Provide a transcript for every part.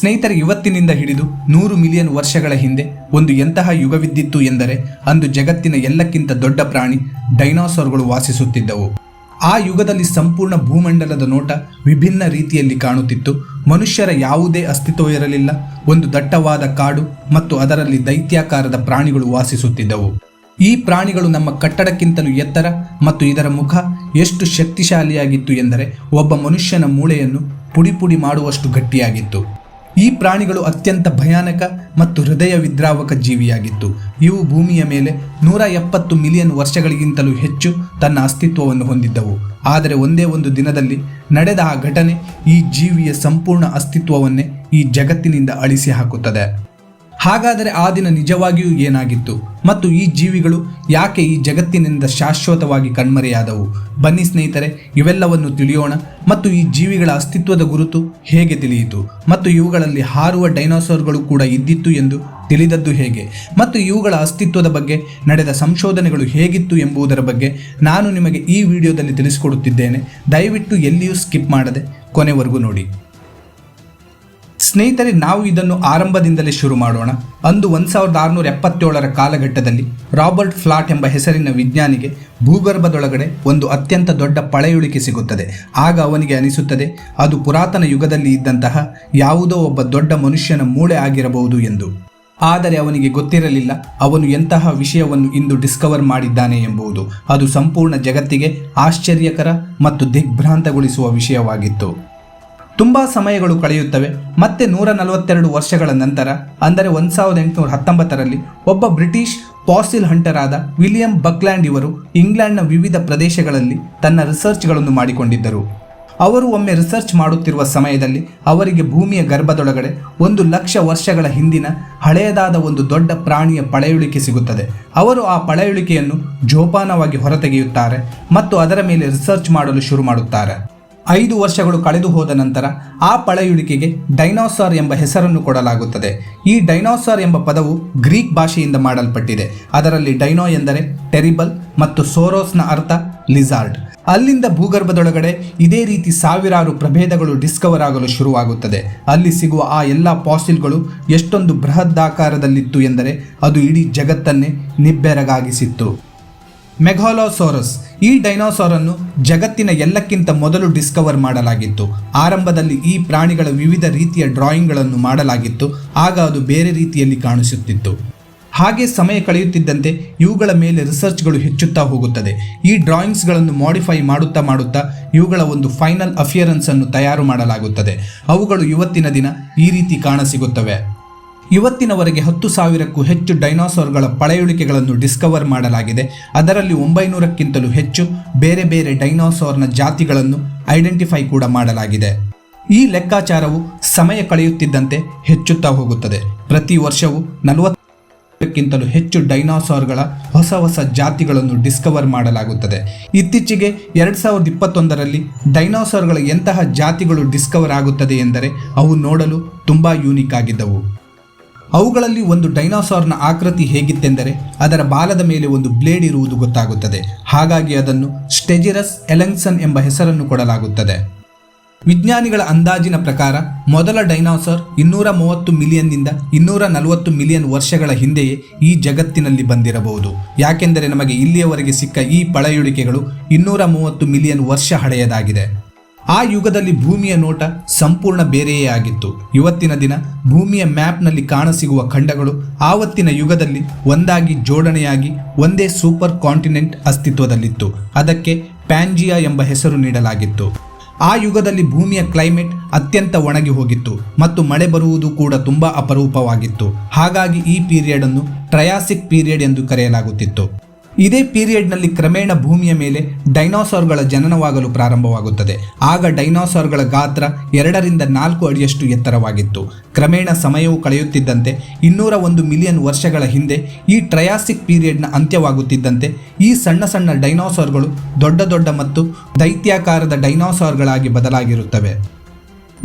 ಸ್ನೇಹಿತರೆ, ಇವತ್ತಿನಿಂದ ಹಿಡಿದು 100 ಮಿಲಿಯನ್ ವರ್ಷಗಳ ಹಿಂದೆ ಒಂದು ಎಂತಹ ಯುಗವಿದ್ದಿತ್ತು ಎಂದರೆ ಅಂದು ಜಗತ್ತಿನ ಎಲ್ಲಕ್ಕಿಂತ ದೊಡ್ಡ ಪ್ರಾಣಿ ಡೈನೋಸಾರ್ಗಳು ವಾಸಿಸುತ್ತಿದ್ದವು. ಆ ಯುಗದಲ್ಲಿ ಸಂಪೂರ್ಣ ಭೂಮಂಡಲದ ನೋಟ ವಿಭಿನ್ನ ರೀತಿಯಲ್ಲಿ ಕಾಣುತ್ತಿತ್ತು. ಮನುಷ್ಯರ ಯಾವುದೇ ಅಸ್ತಿತ್ವವಿರಲಿಲ್ಲ. ಒಂದು ದಟ್ಟವಾದ ಕಾಡು ಮತ್ತು ಅದರಲ್ಲಿ ದೈತ್ಯಾಕಾರದ ಪ್ರಾಣಿಗಳು ವಾಸಿಸುತ್ತಿದ್ದವು. ಈ ಪ್ರಾಣಿಗಳು ನಮ್ಮ ಕಟ್ಟಡಕ್ಕಿಂತಲೂ ಎತ್ತರ ಮತ್ತು ಇದರ ಮುಖ ಎಷ್ಟು ಶಕ್ತಿಶಾಲಿಯಾಗಿತ್ತು ಎಂದರೆ ಒಬ್ಬ ಮನುಷ್ಯನ ಮೂಳೆಯನ್ನು ಪುಡಿ ಪುಡಿ ಮಾಡುವಷ್ಟು ಗಟ್ಟಿಯಾಗಿತ್ತು. ಈ ಪ್ರಾಣಿಗಳು ಅತ್ಯಂತ ಭಯಾನಕ ಮತ್ತು ಹೃದಯ ವಿದ್ರಾವಕ ಜೀವಿಯಾಗಿತ್ತು. ಇವು ಭೂಮಿಯ ಮೇಲೆ 170 ಮಿಲಿಯನ್ ವರ್ಷಗಳಿಗಿಂತಲೂ ಹೆಚ್ಚು ತನ್ನ ಅಸ್ತಿತ್ವವನ್ನು ಹೊಂದಿದ್ದವು. ಆದರೆ ಒಂದೇ ಒಂದು ದಿನದಲ್ಲಿ ನಡೆದ ಆ ಘಟನೆ ಈ ಜೀವಿಯ ಸಂಪೂರ್ಣ ಅಸ್ತಿತ್ವವನ್ನೇ ಈ ಜಗತ್ತಿನಿಂದ ಅಳಿಸಿ ಹಾಕುತ್ತದೆ. ಹಾಗಾದರೆ ಆ ದಿನ ನಿಜವಾಗಿಯೂ ಏನಾಗಿತ್ತು ಮತ್ತು ಈ ಜೀವಿಗಳು ಯಾಕೆ ಈ ಜಗತ್ತಿನಿಂದ ಶಾಶ್ವತವಾಗಿ ಕಣ್ಮರೆಯಾದವು? ಬನ್ನಿ ಸ್ನೇಹಿತರೆ, ಇವೆಲ್ಲವನ್ನು ತಿಳಿಯೋಣ. ಮತ್ತು ಈ ಜೀವಿಗಳ ಅಸ್ತಿತ್ವದ ಗುರುತು ಹೇಗೆ ತಿಳಿಯಿತು ಮತ್ತು ಇವುಗಳಲ್ಲಿ ಹಾರುವ ಡೈನೋಸಾರ್ಗಳು ಕೂಡ ಇದ್ದಿತ್ತು ಎಂದು ತಿಳಿದದ್ದು ಹೇಗೆ ಮತ್ತು ಇವುಗಳ ಅಸ್ತಿತ್ವದ ಬಗ್ಗೆ ನಡೆದ ಸಂಶೋಧನೆಗಳು ಹೇಗಿತ್ತು ಎಂಬುದರ ಬಗ್ಗೆ ನಾನು ನಿಮಗೆ ಈ ವಿಡಿಯೋದಲ್ಲಿ ತಿಳಿಸಿಕೊಡುತ್ತಿದ್ದೇನೆ. ದಯವಿಟ್ಟು ಎಲ್ಲಿಯೂ ಸ್ಕಿಪ್ ಮಾಡದೆ ಕೊನೆವರೆಗೂ ನೋಡಿ. ಸ್ನೇಹಿತರೆ, ನಾವು ಇದನ್ನು ಆರಂಭದಿಂದಲೇ ಶುರು ಮಾಡೋಣ. ಅಂದು 1677ರ ಕಾಲಘಟ್ಟದಲ್ಲಿ ರಾಬರ್ಟ್ ಫ್ಲಾಟ್ ಎಂಬ ಹೆಸರಿನ ವಿಜ್ಞಾನಿಗೆ ಭೂಗರ್ಭದೊಳಗಡೆ ಒಂದು ಅತ್ಯಂತ ದೊಡ್ಡ ಪಳೆಯುಳಿಕೆ ಸಿಗುತ್ತದೆ. ಆಗ ಅವನಿಗೆ ಅನಿಸುತ್ತದೆ ಅದು ಪುರಾತನ ಯುಗದಲ್ಲಿ ಇದ್ದಂತಹ ಯಾವುದೋ ಒಬ್ಬ ದೊಡ್ಡ ಮನುಷ್ಯನ ಮೂಳೆ ಆಗಿರಬಹುದು ಎಂದು. ಆದರೆ ಅವನಿಗೆ ಗೊತ್ತಿರಲಿಲ್ಲ ಅವನು ಎಂತಹ ವಿಷಯವನ್ನು ಇಂದು ಡಿಸ್ಕವರ್ ಮಾಡಿದ್ದಾನೆ ಎಂಬುದು. ಅದು ಸಂಪೂರ್ಣ ಜಗತ್ತಿಗೆ ಆಶ್ಚರ್ಯಕರ ಮತ್ತು ದಿಗ್ಭ್ರಾಂತಗೊಳಿಸುವ ವಿಷಯವಾಗಿತ್ತು. ತುಂಬ ಸಮಯಗಳು ಕಳೆಯುತ್ತವೆ. ಮತ್ತೆ 142 ವರ್ಷಗಳ ನಂತರ ಅಂದರೆ 1819ರಲ್ಲಿ ಒಬ್ಬ ಬ್ರಿಟಿಷ್ ಫಾಸಿಲ್ ಹಂಟರ್ ಆದ ವಿಲಿಯಂ ಬಕ್ಲ್ಯಾಂಡ್ ಇವರು ಇಂಗ್ಲೆಂಡ್ನ ವಿವಿಧ ಪ್ರದೇಶಗಳಲ್ಲಿ ತನ್ನ ರಿಸರ್ಚ್ಗಳನ್ನು ಮಾಡಿಕೊಂಡಿದ್ದರು. ಅವರು ಒಮ್ಮೆ ರಿಸರ್ಚ್ ಮಾಡುತ್ತಿರುವ ಸಮಯದಲ್ಲಿ ಅವರಿಗೆ ಭೂಮಿಯ ಗರ್ಭದೊಳಗಡೆ 1,00,000 ವರ್ಷಗಳ ಹಿಂದಿನ ಹಳೆಯದಾದ ಒಂದು ದೊಡ್ಡ ಪ್ರಾಣಿಯ ಪಳೆಯುಳಿಕೆ ಸಿಗುತ್ತದೆ. ಅವರು ಆ ಪಳೆಯುಳಿಕೆಯನ್ನು ಜೋಪಾನವಾಗಿ ಹೊರತೆಗೆಯುತ್ತಾರೆ ಮತ್ತು ಅದರ ಮೇಲೆ ರಿಸರ್ಚ್ ಮಾಡಲು ಶುರು ಮಾಡುತ್ತಾರೆ. 5 ವರ್ಷಗಳು ಕಳೆದು ಹೋದ ನಂತರ ಆ ಪಳೆಯುಳಿಕೆಗೆ ಡೈನೋಸಾರ್ ಎಂಬ ಹೆಸರನ್ನು ಕೊಡಲಾಗುತ್ತದೆ. ಈ ಡೈನೋಸಾರ್ ಎಂಬ ಪದವು ಗ್ರೀಕ್ ಭಾಷೆಯಿಂದ ಮಾಡಲ್ಪಟ್ಟಿದೆ. ಅದರಲ್ಲಿ ಡೈನೋ ಎಂದರೆ ಟೆರಿಬಲ್ ಮತ್ತು ಸೋರೋಸ್ನ ಅರ್ಥ ಲಿಜಾರ್ಡ್. ಅಲ್ಲಿಂದ ಭೂಗರ್ಭದೊಳಗಡೆ ಇದೇ ರೀತಿ ಸಾವಿರಾರು ಪ್ರಭೇದಗಳು ಡಿಸ್ಕವರ್ ಆಗಲು ಶುರುವಾಗುತ್ತದೆ. ಅಲ್ಲಿ ಸಿಗುವ ಆ ಎಲ್ಲ ಫಾಸಿಲ್ಗಳು ಎಷ್ಟೊಂದು ಬೃಹದಾಕಾರದಲ್ಲಿತ್ತು ಎಂದರೆ ಅದು ಇಡೀ ಜಗತ್ತನ್ನೇ ನಿಬ್ಬೆರಗಾಗಿಸಿತ್ತು. ಮೆಗಾಲೋಸಾರಸ್ ಈ ಡೈನೋಸಾರ್ ಅನ್ನು ಜಗತ್ತಿನ ಎಲ್ಲಕ್ಕಿಂತ ಮೊದಲು ಡಿಸ್ಕವರ್ ಮಾಡಲಾಗಿತ್ತು. ಆರಂಭದಲ್ಲಿ ಈ ಪ್ರಾಣಿಗಳ ವಿವಿಧ ರೀತಿಯ ಡ್ರಾಯಿಂಗ್ಗಳನ್ನು ಮಾಡಲಾಗಿತ್ತು. ಆಗ ಅದು ಬೇರೆ ರೀತಿಯಲ್ಲಿ ಕಾಣಿಸುತ್ತಿತ್ತು. ಹಾಗೆ ಸಮಯ ಕಳೆಯುತ್ತಿದ್ದಂತೆ ಇವುಗಳ ಮೇಲೆ ರಿಸರ್ಚ್ಗಳು ಹೆಚ್ಚುತ್ತಾ ಹೋಗುತ್ತದೆ. ಈ ಡ್ರಾಯಿಂಗ್ಸ್ಗಳನ್ನು ಮಾಡಿಫೈ ಮಾಡುತ್ತಾ ಇವುಗಳ ಒಂದು ಫೈನಲ್ ಅಫಿಯರೆನ್ಸ್ ಅನ್ನು ತಯಾರು ಮಾಡಲಾಗುತ್ತದೆ. ಅವುಗಳು ಇವತ್ತಿನ ದಿನ ಈ ರೀತಿ ಕಾಣಸಿಗುತ್ತವೆ. ಇವತ್ತಿನವರೆಗೆ 10,000ಕ್ಕೂ ಹೆಚ್ಚು ಡೈನೋಸಾರ್ಗಳ ಪಳೆಯುಳಿಕೆಗಳನ್ನು ಡಿಸ್ಕವರ್ ಮಾಡಲಾಗಿದೆ. ಅದರಲ್ಲಿ 900ಕ್ಕಿಂತಲೂ ಹೆಚ್ಚು ಬೇರೆ ಬೇರೆ ಡೈನೋಸಾರ್ನ ಜಾತಿಗಳನ್ನು ಐಡೆಂಟಿಫೈ ಕೂಡ ಮಾಡಲಾಗಿದೆ. ಈ ಲೆಕ್ಕಾಚಾರವು ಸಮಯ ಕಳೆಯುತ್ತಿದ್ದಂತೆ ಹೆಚ್ಚುತ್ತಾ ಹೋಗುತ್ತದೆ. ಪ್ರತಿ ವರ್ಷವೂ 40ಕ್ಕಿಂತಲೂ ಹೆಚ್ಚು ಡೈನೋಸಾರ್ಗಳ ಹೊಸ ಜಾತಿಗಳನ್ನು ಡಿಸ್ಕವರ್ ಮಾಡಲಾಗುತ್ತದೆ. ಇತ್ತೀಚೆಗೆ 2021ರಲ್ಲಿ ಡೈನೋಸಾರ್ಗಳ ಎಂತಹ ಜಾತಿಗಳು ಡಿಸ್ಕವರ್ ಆಗುತ್ತದೆ ಎಂದರೆ ಅವು ನೋಡಲು ತುಂಬ ಯೂನಿಕ್ ಆಗಿದ್ದವು. ಅವುಗಳಲ್ಲಿ ಒಂದು ಡೈನೋಸಾರ್ನ ಆಕೃತಿ ಹೇಗಿತ್ತೆಂದರೆ ಅದರ ಬಾಲದ ಮೇಲೆ ಒಂದು ಬ್ಲೇಡ್ ಇರುವುದು ಗೊತ್ತಾಗುತ್ತದೆ. ಹಾಗಾಗಿ ಅದನ್ನು ಸ್ಟೆಜಿರಸ್ ಎಲೆಂಗ್ಸನ್ ಎಂಬ ಹೆಸರನ್ನು ಕೊಡಲಾಗುತ್ತದೆ. ವಿಜ್ಞಾನಿಗಳ ಅಂದಾಜಿನ ಪ್ರಕಾರ ಮೊದಲ ಡೈನೋಸಾರ್ 230 ಮಿಲಿಯನ್ನಿಂದ 240 ಮಿಲಿಯನ್ ವರ್ಷಗಳ ಹಿಂದೆಯೇ ಈ ಜಗತ್ತಿನಲ್ಲಿ ಬಂದಿರಬಹುದು. ಯಾಕೆಂದರೆ ನಮಗೆ ಇಲ್ಲಿಯವರೆಗೆ ಸಿಕ್ಕ ಈ ಪಳೆಯುಳಿಕೆಗಳು 230 ಮಿಲಿಯನ್ ವರ್ಷ ಹಳೆಯದಾಗಿದೆ. ಆ ಯುಗದಲ್ಲಿ ಭೂಮಿಯ ನೋಟ ಸಂಪೂರ್ಣ ಬೇರೆಯೇ ಆಗಿತ್ತು. ಇವತ್ತಿನ ದಿನ ಭೂಮಿಯ ಮ್ಯಾಪ್ನಲ್ಲಿ ಕಾಣಸಿಗುವ ಖಂಡಗಳು ಆವತ್ತಿನ ಯುಗದಲ್ಲಿ ಒಂದಾಗಿ ಜೋಡಣೆಯಾಗಿ ಒಂದೇ ಸೂಪರ್ ಕಾಂಟಿನೆಂಟ್ ಅಸ್ತಿತ್ವದಲ್ಲಿತ್ತು. ಅದಕ್ಕೆ ಪ್ಯಾಂಜಿಯಾ ಎಂಬ ಹೆಸರು ನೀಡಲಾಗಿತ್ತು. ಆ ಯುಗದಲ್ಲಿ ಭೂಮಿಯ ಕ್ಲೈಮೇಟ್ ಅತ್ಯಂತ ಒಣಗಿ ಹೋಗಿತ್ತು ಮತ್ತು ಮಳೆ ಬರುವುದು ಕೂಡ ತುಂಬ ಅಪರೂಪವಾಗಿತ್ತು. ಹಾಗಾಗಿ ಈ ಪೀರಿಯಡ್ ಅನ್ನು ಟ್ರಯಾಸಿಕ್ ಪೀರಿಯಡ್ ಎಂದು ಕರೆಯಲಾಗುತ್ತಿತ್ತು. ಇದೇ ಪೀರಿಯಡ್ನಲ್ಲಿ ಕ್ರಮೇಣ ಭೂಮಿಯ ಮೇಲೆ ಡೈನೋಸಾರ್ಗಳ ಜನನವಾಗಲು ಪ್ರಾರಂಭವಾಗುತ್ತದೆ. ಆಗ ಡೈನೋಸಾರ್ಗಳ ಗಾತ್ರ 2 ರಿಂದ 4 ಅಡಿಯಷ್ಟು ಎತ್ತರವಾಗಿತ್ತು. ಕ್ರಮೇಣ ಸಮಯವು ಕಳೆಯುತ್ತಿದ್ದಂತೆ 201 ಮಿಲಿಯನ್ ವರ್ಷಗಳ ಹಿಂದೆ ಈ ಟ್ರಯಾಸಿಕ್ ಪೀರಿಯಡ್ನ ಅಂತ್ಯವಾಗುತ್ತಿದ್ದಂತೆ ಈ ಸಣ್ಣ ಡೈನೋಸಾರ್ಗಳು ದೊಡ್ಡ ಮತ್ತು ದೈತ್ಯಾಕಾರದ ಡೈನೋಸಾರ್ಗಳಾಗಿ ಬದಲಾಗಿರುತ್ತವೆ.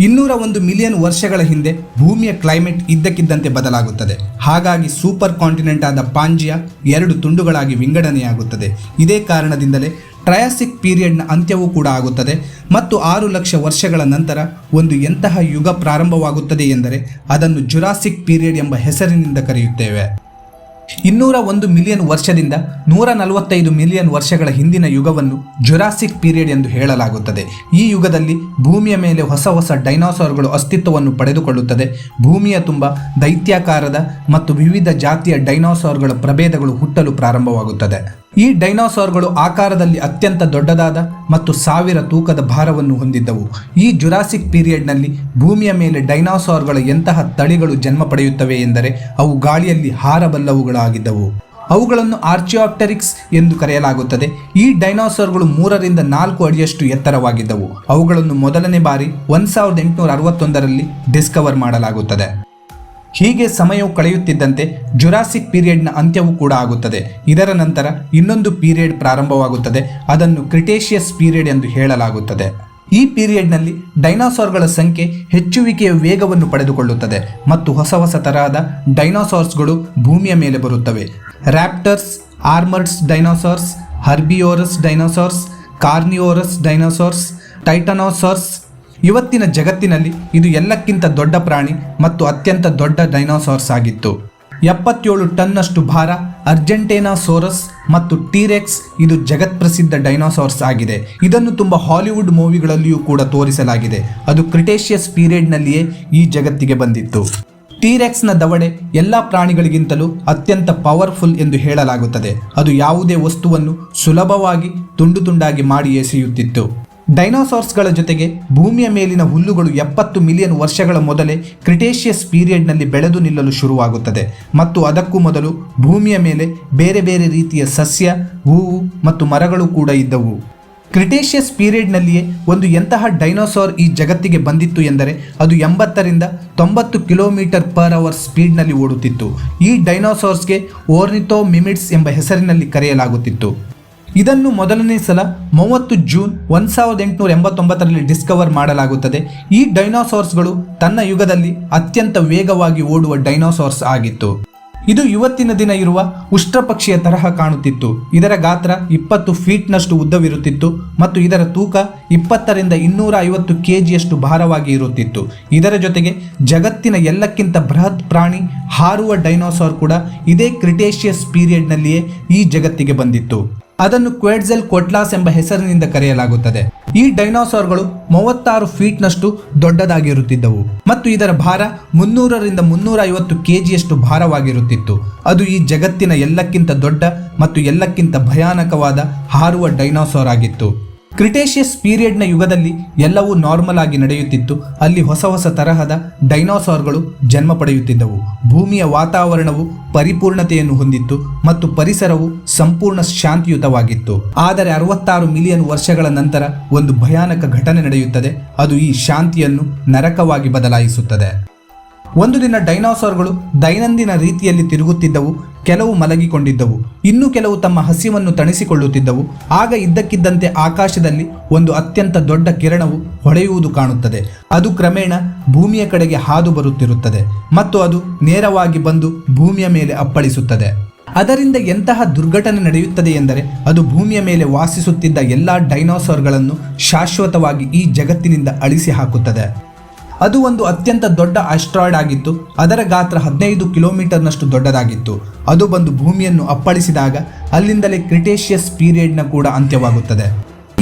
201 ಮಿಲಿಯನ್ ವರ್ಷಗಳ ಹಿಂದೆ ಭೂಮಿಯ ಕ್ಲೈಮೇಟ್ ಇದ್ದಕ್ಕಿದ್ದಂತೆ ಬದಲಾಗುತ್ತದೆ. ಹಾಗಾಗಿ ಸೂಪರ್ ಕಾಂಟಿನೆಂಟ್ ಆದ ಪಾಂಜಿಯಾ 2 ತುಂಡುಗಳಾಗಿ ವಿಂಗಡಣೆಯಾಗುತ್ತದೆ. ಇದೇ ಕಾರಣದಿಂದಲೇ ಟ್ರಯಾಸಿಕ್ ಪೀರಿಯಡ್ನ ಅಂತ್ಯವೂ ಕೂಡ ಆಗುತ್ತದೆ ಮತ್ತು 6 ಲಕ್ಷ ವರ್ಷಗಳ ನಂತರ ಒಂದು ಎಂತಹ ಯುಗ ಪ್ರಾರಂಭವಾಗುತ್ತದೆ ಎಂದರೆ ಅದನ್ನು ಜುರಾಸಿಕ್ ಪೀರಿಯಡ್ ಎಂಬ ಹೆಸರಿನಿಂದ ಕರೆಯುತ್ತೇವೆ. 201 ಮಿಲಿಯನ್ ವರ್ಷದಿಂದ 145 ಮಿಲಿಯನ್ ವರ್ಷಗಳ ಹಿಂದಿನ ಯುಗವನ್ನು ಜುರಾಸಿಕ್ ಪೀರಿಯಡ್ ಎಂದು ಹೇಳಲಾಗುತ್ತದೆ. ಈ ಯುಗದಲ್ಲಿ ಭೂಮಿಯ ಮೇಲೆ ಹೊಸ ಡೈನೋಸಾರ್ಗಳು ಅಸ್ತಿತ್ವವನ್ನು ಪಡೆದುಕೊಳ್ಳುತ್ತದೆ. ಭೂಮಿಯ ತುಂಬ ದೈತ್ಯಾಕಾರದ ಮತ್ತು ವಿವಿಧ ಜಾತಿಯ ಡೈನೋಸಾರ್ಗಳ ಪ್ರಭೇದಗಳು ಹುಟ್ಟಲು ಪ್ರಾರಂಭವಾಗುತ್ತದೆ. ಈ ಡೈನೋಸಾರ್ಗಳು ಆಕಾರದಲ್ಲಿ ಅತ್ಯಂತ ದೊಡ್ಡದಾದ ಮತ್ತು 1000 ತೂಕದ ಭಾರವನ್ನು ಹೊಂದಿದ್ದವು. ಈ ಜುರಾಸಿಕ್ ಪೀರಿಯಡ್ನಲ್ಲಿ ಭೂಮಿಯ ಮೇಲೆ ಡೈನೋಸಾರ್ಗಳ ಎಂತಹ ತಳಿಗಳು ಜನ್ಮ ಪಡೆಯುತ್ತವೆ ಎಂದರೆ ಅವು ಗಾಳಿಯಲ್ಲಿ ಹಾರಬಲ್ಲವುಗಳಾಗಿದ್ದವು. ಅವುಗಳನ್ನು ಆರ್ಚಿಯಾಪ್ಟೆರಿಕ್ಸ್ ಎಂದು ಕರೆಯಲಾಗುತ್ತದೆ. ಈ ಡೈನೋಸಾರ್ಗಳು 3 ರಿಂದ 4 ಅಡಿಯಷ್ಟು ಎತ್ತರವಾಗಿದ್ದವು. ಅವುಗಳನ್ನು ಮೊದಲನೇ ಬಾರಿ 1861ರಲ್ಲಿ ಡಿಸ್ಕವರ್ ಮಾಡಲಾಗುತ್ತದೆ. ಹೀಗೆ ಸಮಯವು ಕಳೆಯುತ್ತಿದ್ದಂತೆ ಜುರಾಸಿಕ್ ಪೀರಿಯಡ್ನ ಅಂತ್ಯವೂ ಕೂಡ ಆಗುತ್ತದೆ. ಇದರ ನಂತರ ಇನ್ನೊಂದು ಪೀರಿಯಡ್ ಪ್ರಾರಂಭವಾಗುತ್ತದೆ. ಅದನ್ನು ಕ್ರಿಟೇಷಿಯಸ್ ಪೀರಿಯಡ್ ಎಂದು ಹೇಳಲಾಗುತ್ತದೆ. ಈ ಪೀರಿಯಡ್ನಲ್ಲಿ ಡೈನೋಸಾರ್ಗಳ ಸಂಖ್ಯೆ ಹೆಚ್ಚುವಿಕೆಯ ವೇಗವನ್ನು ಪಡೆದುಕೊಳ್ಳುತ್ತದೆ ಮತ್ತು ಹೊಸ ತರಹದ ಡೈನೋಸಾರ್ಸ್ಗಳು ಭೂಮಿಯ ಮೇಲೆ ಬರುತ್ತವೆ. Raptors, armoureds dinosaurs, herbivorous dinosaurs, carnivorous dinosaurs, titanosaurs. ಇವತ್ತಿನ ಜಗತ್ತಿನಲ್ಲಿ ಇದು ಎಲ್ಲಕ್ಕಿಂತ ದೊಡ್ಡ ಪ್ರಾಣಿ ಮತ್ತು ಅತ್ಯಂತ ದೊಡ್ಡ ಡೈನೋಸಾರ್ಸ್ ಆಗಿತ್ತು. 77 ಟನ್ನಷ್ಟು ಭಾರ ಅರ್ಜೆಂಟೇನಾಸೋರಸ್ ಮತ್ತು ಟೀರೆಕ್ಸ್ ಇದು ಜಗತ್ಪ್ರಸಿದ್ಧ ಡೈನೋಸಾರ್ಸ್ ಆಗಿದೆ. ಇದನ್ನು ತುಂಬ ಹಾಲಿವುಡ್ ಮೂವಿಗಳಲ್ಲಿಯೂ ಕೂಡ ತೋರಿಸಲಾಗಿದೆ. ಅದು ಕ್ರಿಟೇಷಿಯಸ್ ಪೀರಿಯಡ್ನಲ್ಲಿಯೇ ಈ ಜಗತ್ತಿಗೆ ಬಂದಿತ್ತು. ಟೀರೆಕ್ಸ್ನ ದವಡೆ ಎಲ್ಲ ಪ್ರಾಣಿಗಳಿಗಿಂತಲೂ ಅತ್ಯಂತ ಪವರ್ಫುಲ್ ಎಂದು ಹೇಳಲಾಗುತ್ತದೆ. ಅದು ಯಾವುದೇ ವಸ್ತುವನ್ನು ಸುಲಭವಾಗಿ ತುಂಡಾಗಿ ಮಾಡಿ ಎಸೆಯುತ್ತಿತ್ತು. ಡೈನೋಸಾರ್ಸ್ಗಳ ಜೊತೆಗೆ ಭೂಮಿಯ ಮೇಲಿನ ಹುಲ್ಲುಗಳು 70 ಮಿಲಿಯನ್ ವರ್ಷಗಳ ಮೊದಲೇ ಕ್ರಿಟೇಷಿಯಸ್ ಪೀರಿಯಡ್ನಲ್ಲಿ ಬೆಳೆದು ನಿಲ್ಲಲು ಶುರುವಾಗುತ್ತದೆ ಮತ್ತು ಅದಕ್ಕೂ ಮೊದಲು ಭೂಮಿಯ ಮೇಲೆ ಬೇರೆ ರೀತಿಯ ಸಸ್ಯ, ಹೂವು ಮತ್ತು ಮರಗಳು ಕೂಡ ಇದ್ದವು. ಕ್ರಿಟೇಷಿಯಸ್ ಪೀರಿಯಡ್ನಲ್ಲಿಯೇ ಒಂದು ಎಂತಹ ಡೈನೋಸಾರ್ ಈ ಜಗತ್ತಿಗೆ ಬಂದಿತ್ತು ಎಂದರೆ ಅದು 80 ರಿಂದ 90 km/h ಸ್ಪೀಡ್ನಲ್ಲಿ ಓಡುತ್ತಿತ್ತು. ಈ ಡೈನೋಸಾರ್ಸ್ಗೆ ಓರ್ನಿಥೋಮಿಮಿಡ್ಸ್ ಎಂಬ ಹೆಸರಿನಲ್ಲಿ ಕರೆಯಲಾಗುತ್ತಿತ್ತು. ಇದನ್ನು ಮೊದಲನೇ ಸಲ 30 ಜೂನ್ 1889ರಲ್ಲಿ ಡಿಸ್ಕವರ್ ಮಾಡಲಾಗುತ್ತದೆ. ಈ ಡೈನೋಸಾರ್ಸ್ಗಳು ತನ್ನ ಯುಗದಲ್ಲಿ ಅತ್ಯಂತ ವೇಗವಾಗಿ ಓಡುವ ಡೈನೋಸಾರ್ಸ್ ಆಗಿತ್ತು. ಇದು ಇವತ್ತಿನ ದಿನ ಇರುವ ಉಷ್ಟ್ರಪಕ್ಷಿಯ ತರಹ ಕಾಣುತ್ತಿತ್ತು. ಇದರ ಗಾತ್ರ 20 ಫೀಟ್ನಷ್ಟು ಉದ್ದವಿರುತ್ತಿತ್ತು ಮತ್ತು ಇದರ ತೂಕ 20 ರಿಂದ 250 kgಯಷ್ಟು ಭಾರವಾಗಿ ಇರುತ್ತಿತ್ತು. ಇದರ ಜೊತೆಗೆ ಜಗತ್ತಿನ ಎಲ್ಲಕ್ಕಿಂತ ಬೃಹತ್ ಪ್ರಾಣಿ ಹಾರುವ ಡೈನೋಸಾರ್ ಕೂಡ ಇದೇ ಕ್ರಿಟೇಷಿಯಸ್ ಪೀರಿಯಡ್ನಲ್ಲಿಯೇ ಈ ಜಗತ್ತಿಗೆ ಬಂದಿತ್ತು. ಅದನ್ನು ಕ್ವೆಟ್ಜಲ್ಕೋಟ್ಲಾಸ್ ಎಂಬ ಹೆಸರಿನಿಂದ ಕರೆಯಲಾಗುತ್ತದೆ. ಈ ಡೈನೋಸಾರ್ಗಳು 36 ಫೀಟ್ನಷ್ಟು ದೊಡ್ಡದಾಗಿರುತ್ತಿದ್ದವು ಮತ್ತು ಇದರ ಭಾರ 300 ರಿಂದ 350 kgಯಷ್ಟು ಭಾರವಾಗಿರುತ್ತಿತ್ತು. ಅದು ಈ ಜಗತ್ತಿನ ಎಲ್ಲಕ್ಕಿಂತ ದೊಡ್ಡ ಮತ್ತು ಎಲ್ಲಕ್ಕಿಂತ ಭಯಾನಕವಾದ ಹಾರುವ ಡೈನೋಸಾರ್ ಆಗಿತ್ತು. ಕ್ರಿಟೇಷಿಯಸ್ ಪೀರಿಯಡ್ನ ಯುಗದಲ್ಲಿ ಎಲ್ಲವೂ ನಾರ್ಮಲ್ ಆಗಿ ನಡೆಯುತ್ತಿತ್ತು. ಅಲ್ಲಿ ಹೊಸ ತರಹದ ಡೈನೋಸಾರ್ಗಳು ಜನ್ಮ ಪಡೆಯುತ್ತಿದ್ದವು. ಭೂಮಿಯ ವಾತಾವರಣವು ಪರಿಪೂರ್ಣತೆಯನ್ನು ಹೊಂದಿತ್ತು ಮತ್ತು ಪರಿಸರವು ಸಂಪೂರ್ಣ ಶಾಂತಿಯುತವಾಗಿತ್ತು. ಆದರೆ 66 ಮಿಲಿಯನ್ ವರ್ಷಗಳ ನಂತರ ಒಂದು ಭಯಾನಕ ಘಟನೆ ನಡೆಯುತ್ತದೆ. ಅದು ಈ ಶಾಂತಿಯನ್ನು ನರಕವಾಗಿ ಬದಲಾಯಿಸುತ್ತದೆ. ಒಂದು ದಿನ ಡೈನೋಸಾರ್ಗಳು ದೈನಂದಿನ ರೀತಿಯಲ್ಲಿ ತಿರುಗುತ್ತಿದ್ದವು. ಕೆಲವು ಮಲಗಿಕೊಂಡಿದ್ದವು, ಇನ್ನು ಕೆಲವು ತಮ್ಮ ಹಸಿವನ್ನು ತಣಿಸಿಕೊಳ್ಳುತ್ತಿದ್ದವು. ಆಗ ಇದ್ದಕ್ಕಿದ್ದಂತೆ ಆಕಾಶದಲ್ಲಿ ಒಂದು ಅತ್ಯಂತ ದೊಡ್ಡ ಕಿರಣವು ಹೊಳೆಯುವುದು ಕಾಣುತ್ತದೆ. ಅದು ಕ್ರಮೇಣ ಭೂಮಿಯ ಕಡೆಗೆ ಹಾದು ಬರುತ್ತಿರುತ್ತದೆ ಮತ್ತು ಅದು ನೇರವಾಗಿ ಬಂದು ಭೂಮಿಯ ಮೇಲೆ ಅಪ್ಪಳಿಸುತ್ತದೆ. ಅದರಿಂದ ಎಂತಹ ದುರ್ಘಟನೆ ನಡೆಯುತ್ತದೆ ಎಂದರೆ ಅದು ಭೂಮಿಯ ಮೇಲೆ ವಾಸಿಸುತ್ತಿದ್ದ ಎಲ್ಲ ಡೈನೋಸಾರ್ಗಳನ್ನು ಶಾಶ್ವತವಾಗಿ ಈ ಜಗತ್ತಿನಿಂದ ಅಳಿಸಿ ಹಾಕುತ್ತದೆ. ಅದು ಒಂದು ಅತ್ಯಂತ ದೊಡ್ಡ ಆಸ್ಟ್ರಾಯ್ಡ್ ಆಗಿತ್ತು. ಅದರ ಗಾತ್ರ 15 ಕಿಲೋಮೀಟರ್ನಷ್ಟು ದೊಡ್ಡದಾಗಿತ್ತು. ಅದು ಬಂದು ಭೂಮಿಯನ್ನು ಅಪ್ಪಳಿಸಿದಾಗ ಅಲ್ಲಿಂದಲೇ ಕ್ರಿಟೇಷಿಯಸ್ ಪೀರಿಯಡ್ನ ಕೂಡ ಅಂತ್ಯವಾಗುತ್ತದೆ.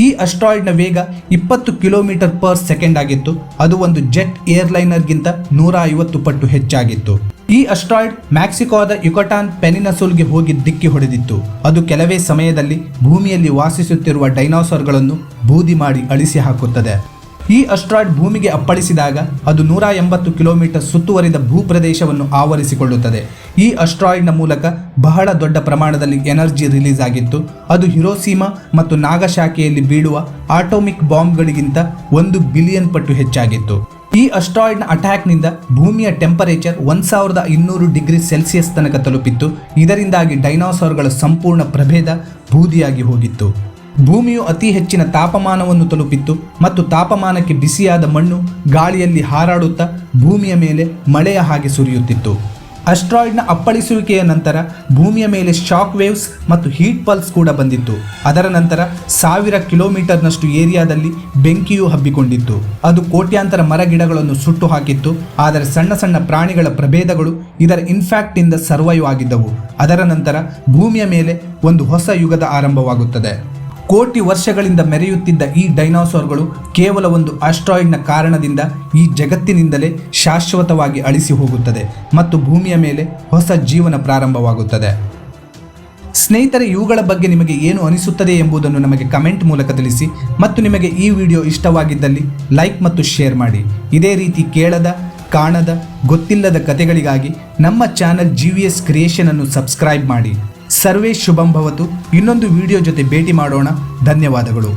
ಈ ಅಸ್ಟ್ರಾಯ್ಡ್ನ ವೇಗ 20 km/s ಆಗಿತ್ತು. ಅದು ಒಂದು ಜೆಟ್ ಏರ್ಲೈನರ್ಗಿಂತ 150 ಪಟ್ಟು ಹೆಚ್ಚಾಗಿತ್ತು. ಈ ಅಸ್ಟ್ರಾಯ್ಡ್ ಮ್ಯಾಕ್ಸಿಕೋದ ಯುಕಟಾನ್ ಪೆನಿನಸುಲ್ಗೆ ಹೋಗಿ ಡಿಕ್ಕಿ ಹೊಡೆದಿತ್ತು. ಅದು ಕೆಲವೇ ಸಮಯದಲ್ಲಿ ಭೂಮಿಯಲ್ಲಿ ವಾಸಿಸುತ್ತಿರುವ ಡೈನೋಸಾರ್ಗಳನ್ನು ಬೂದಿ ಮಾಡಿ ಅಳಿಸಿ ಹಾಕುತ್ತದೆ. ಈ ಅಸ್ಟ್ರಾಯ್ಡ್ ಭೂಮಿಗೆ ಅಪ್ಪಳಿಸಿದಾಗ ಅದು 180 ಕಿಲೋಮೀಟರ್ ಸುತ್ತುವರಿದ ಭೂಪ್ರದೇಶವನ್ನು ಆವರಿಸಿಕೊಳ್ಳುತ್ತದೆ. ಈ ಅಸ್ಟ್ರಾಯ್ಡ್ನ ಮೂಲಕ ಬಹಳ ದೊಡ್ಡ ಪ್ರಮಾಣದಲ್ಲಿ ಎನರ್ಜಿ ರಿಲೀಸ್ ಆಗಿತ್ತು. ಅದು ಹಿರೋಶಿಮಾ ಮತ್ತು ನಾಗಸಾಕಿಯಲ್ಲಿ ಬೀಳುವ ಆಟೋಮಿಕ್ ಬಾಂಬ್ಗಳಿಗಿಂತ 1 ಬಿಲಿಯನ್ ಪಟ್ಟು ಹೆಚ್ಚಾಗಿತ್ತು. ಈ ಅಸ್ಟ್ರಾಯ್ಡ್ನ ಅಟ್ಯಾಕ್ನಿಂದ ಭೂಮಿಯ ಟೆಂಪರೇಚರ್ 1200 ಡಿಗ್ರಿ ಸೆಲ್ಸಿಯಸ್ ತನಕ ತಲುಪಿತ್ತು. ಇದರಿಂದಾಗಿ ಡೈನೋಸಾರ್ಗಳ ಸಂಪೂರ್ಣ ಪ್ರಭೇದ ಬೂದಿಯಾಗಿ ಹೋಗಿತ್ತು. ಭೂಮಿಯು ಅತಿ ಹೆಚ್ಚಿನ ತಾಪಮಾನವನ್ನು ತಲುಪಿತ್ತು ಮತ್ತು ತಾಪಮಾನಕ್ಕೆ ಬಿಸಿಯಾದ ಮಣ್ಣು ಗಾಳಿಯಲ್ಲಿ ಹಾರಾಡುತ್ತಾ ಭೂಮಿಯ ಮೇಲೆ ಮಳೆಯ ಹಾಗೆ ಸುರಿಯುತ್ತಿತ್ತು. ಅಸ್ಟ್ರಾಯ್ಡ್ನ ಅಪ್ಪಳಿಸುವಿಕೆಯ ನಂತರ ಭೂಮಿಯ ಮೇಲೆ ಶಾಕ್ ವೇವ್ಸ್ ಮತ್ತು ಹೀಟ್ ಪಲ್ಸ್ ಕೂಡ ಬಂದಿತ್ತು. ಅದರ ನಂತರ 1000 ಕಿಲೋಮೀಟರ್ನಷ್ಟು ಏರಿಯಾದಲ್ಲಿ ಬೆಂಕಿಯು ಹಬ್ಬಿಕೊಂಡಿತ್ತು. ಅದು ಕೋಟ್ಯಾಂತರ ಮರಗಿಡಗಳನ್ನು ಸುಟ್ಟು ಹಾಕಿತ್ತು. ಆದರೆ ಸಣ್ಣ ಸಣ್ಣ ಪ್ರಾಣಿಗಳ ಪ್ರಭೇದಗಳು ಇದರ ಇನ್ಫ್ಯಾಕ್ಟ್ ಇಂದ ಸರ್ವೈವ್ ಆಗಿದ್ದವು. ಅದರ ನಂತರ ಭೂಮಿಯ ಮೇಲೆ ಒಂದು ಹೊಸ ಯುಗದ ಆರಂಭವಾಗುತ್ತದೆ. ಕೋಟಿ ವರ್ಷಗಳಿಂದ ಮೆರೆಯುತ್ತಿದ್ದ ಈ ಡೈನೋಸಾರ್ಗಳು ಕೇವಲ ಒಂದು ಆಸ್ಟ್ರಾಯ್ಡ್ನ ಕಾರಣದಿಂದ ಈ ಜಗತ್ತಿನಿಂದಲೇ ಶಾಶ್ವತವಾಗಿ ಅಳಿಸಿ ಹೋಗುತ್ತದೆ ಮತ್ತು ಭೂಮಿಯ ಮೇಲೆ ಹೊಸ ಜೀವನ ಪ್ರಾರಂಭವಾಗುತ್ತದೆ. ಸ್ನೇಹಿತರೆ, ಇವುಗಳ ಬಗ್ಗೆ ನಿಮಗೆ ಏನು ಅನಿಸುತ್ತದೆ ಎಂಬುದನ್ನು ನಮಗೆ ಕಮೆಂಟ್ ಮೂಲಕ ತಿಳಿಸಿ ಮತ್ತು ನಿಮಗೆ ಈ ವಿಡಿಯೋ ಇಷ್ಟವಾಗಿದ್ದಲ್ಲಿ ಲೈಕ್ ಮತ್ತು ಶೇರ್ ಮಾಡಿ. ಇದೇ ರೀತಿ ಕೇಳದ, ಕಾಣದ, ಗೊತ್ತಿಲ್ಲದ ಕಥೆಗಳಿಗಾಗಿ ನಮ್ಮ ಚಾನಲ್ GVS ಕ್ರಿಯೇಷನ್ ಅನ್ನು ಸಬ್ಸ್ಕ್ರೈಬ್ ಮಾಡಿ. ಸರ್ವೇ ಶುಭಂ ಭವತು. ಇನ್ನೊಂದು ವಿಡಿಯೋ ಜೊತೆ ಭೇಟಿ ಮಾಡೋಣ. ಧನ್ಯವಾದಗಳು.